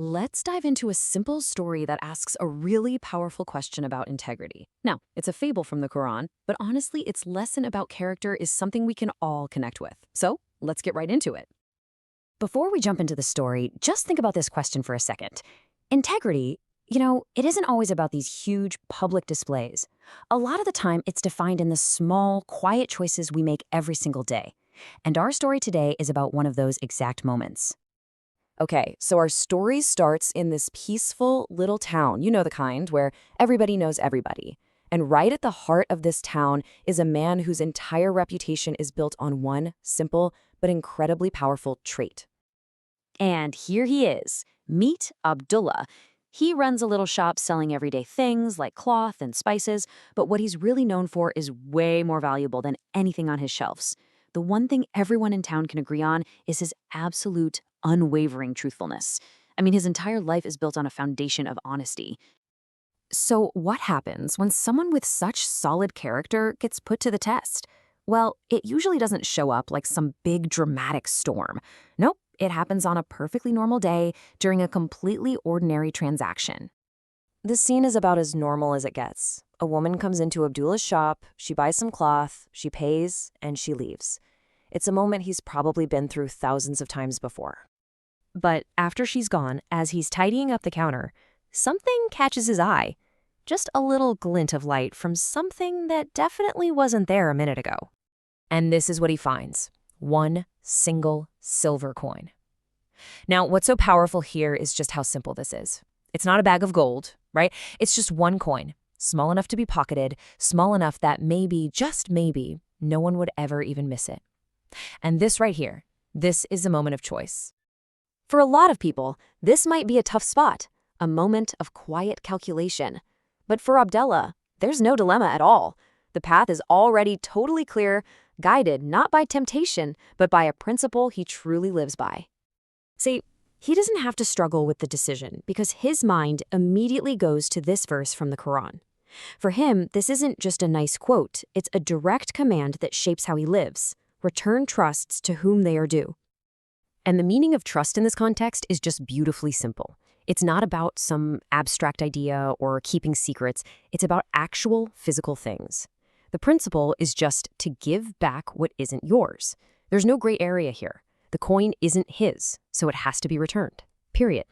Let's dive into a simple story that asks a really powerful question about integrity. Now, it's a fable from the Quran, but honestly, its lesson about character is something we can all connect with. So, let's get right into it. Before we jump into the story, just think about this question for a second. Integrity, it isn't always about these huge public displays. A lot of the time, it's defined in the small, quiet choices we make every single day. And our story today is about one of those exact moments. Okay, so our story starts in this peaceful little town, you know the kind, where everybody knows everybody. And right at the heart of this town is a man whose entire reputation is built on one simple but incredibly powerful trait. And here he is. Meet Abdullah. He runs a little shop selling everyday things like cloth and spices, but what he's really known for is way more valuable than anything on his shelves. The one thing everyone in town can agree on is his absolute, unwavering truthfulness. I mean, his entire life is built on a foundation of honesty. So, what happens when someone with such solid character gets put to the test? Well, it usually doesn't show up like some big dramatic storm. Nope, it happens on a perfectly normal day during a completely ordinary transaction. The scene is about as normal as it gets. A woman comes into Abdullah's shop, she buys some cloth, she pays, and she leaves. It's a moment he's probably been through thousands of times before. But after she's gone, as he's tidying up the counter, something catches his eye. Just a little glint of light from something that definitely wasn't there a minute ago. And this is what he finds. One single silver coin. Now, what's so powerful here is just how simple this is. It's not a bag of gold, right? It's just one coin, small enough to be pocketed, small enough that maybe, just maybe, no one would ever even miss it. And this right here, this is a moment of choice. For a lot of people, this might be a tough spot, a moment of quiet calculation. But for Abdullah, there's no dilemma at all. The path is already totally clear, guided not by temptation, but by a principle he truly lives by. See, he doesn't have to struggle with the decision because his mind immediately goes to this verse from the Quran. For him, this isn't just a nice quote, it's a direct command that shapes how he lives. Return trusts to whom they are due. And the meaning of trust in this context is just beautifully simple. It's not about some abstract idea or keeping secrets. It's about actual physical things. The principle is just to give back what isn't yours. There's no gray area here. The coin isn't his, so it has to be returned. Period.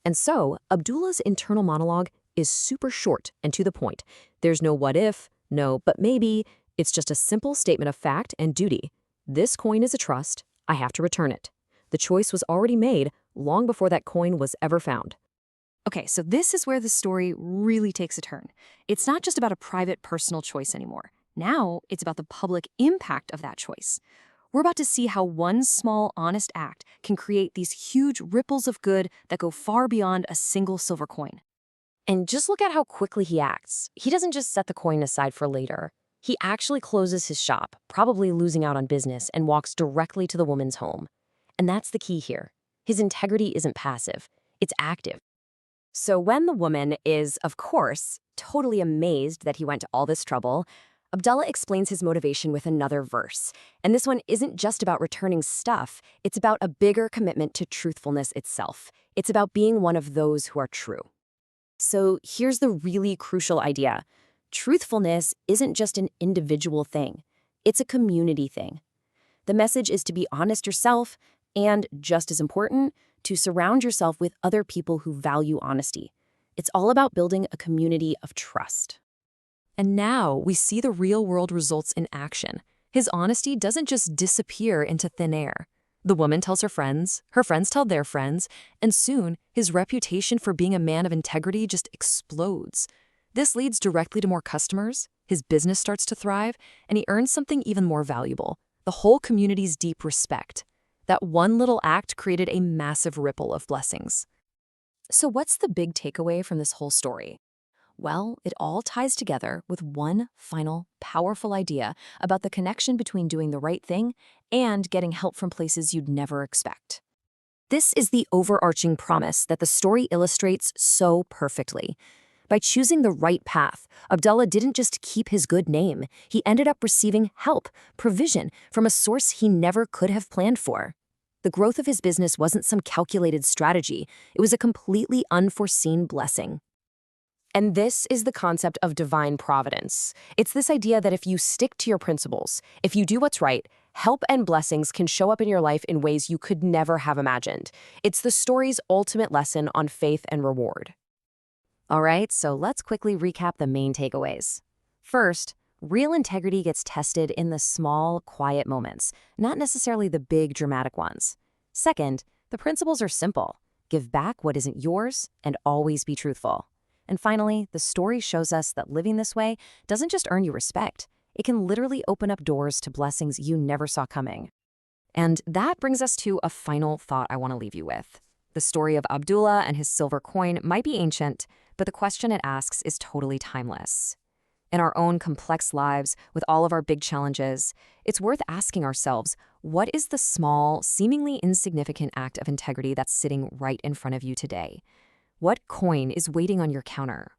And so, Abdullah's internal monologue is super short and to the point. There's no what if, no but maybe. It's just a simple statement of fact and duty. This coin is a trust. I have to return it. The choice was already made long before that coin was ever found. Okay, so this is where the story really takes a turn. It's not just about a private, personal choice anymore. Now, it's about the public impact of that choice. We're about to see how one small, honest act can create these huge ripples of good that go far beyond a single silver coin. And just look at how quickly he acts. He doesn't just set the coin aside for later. He actually closes his shop, probably losing out on business, and walks directly to the woman's home. And that's the key here. His integrity isn't passive, it's active. So when the woman is, of course, totally amazed that he went to all this trouble, Abdullah explains his motivation with another verse. And this one isn't just about returning stuff, it's about a bigger commitment to truthfulness itself. It's about being one of those who are true. So here's the really crucial idea. Truthfulness isn't just an individual thing, it's a community thing. The message is to be honest yourself and, just as important, to surround yourself with other people who value honesty. It's all about building a community of trust. And now we see the real-world results in action. His honesty doesn't just disappear into thin air. The woman tells her friends tell their friends, and soon his reputation for being a man of integrity just explodes. This leads directly to more customers, his business starts to thrive, and he earns something even more valuable, the whole community's deep respect. That one little act created a massive ripple of blessings. So what's the big takeaway from this whole story? Well, it all ties together with one final, powerful idea about the connection between doing the right thing and getting help from places you'd never expect. This is the overarching promise that the story illustrates so perfectly. By choosing the right path, Abdullah didn't just keep his good name, he ended up receiving help, provision, from a source he never could have planned for. The growth of his business wasn't some calculated strategy, it was a completely unforeseen blessing. And this is the concept of divine providence. It's this idea that if you stick to your principles, if you do what's right, help and blessings can show up in your life in ways you could never have imagined. It's the story's ultimate lesson on faith and reward. All right, so let's quickly recap the main takeaways. First, real integrity gets tested in the small, quiet moments, not necessarily the big, dramatic ones. Second, the principles are simple. Give back what isn't yours and always be truthful. And finally, the story shows us that living this way doesn't just earn you respect. It can literally open up doors to blessings you never saw coming. And that brings us to a final thought I want to leave you with. The story of Abdullah and his silver coin might be ancient, but the question it asks is totally timeless. In our own complex lives, with all of our big challenges, it's worth asking ourselves, what is the small, seemingly insignificant act of integrity that's sitting right in front of you today? What coin is waiting on your counter?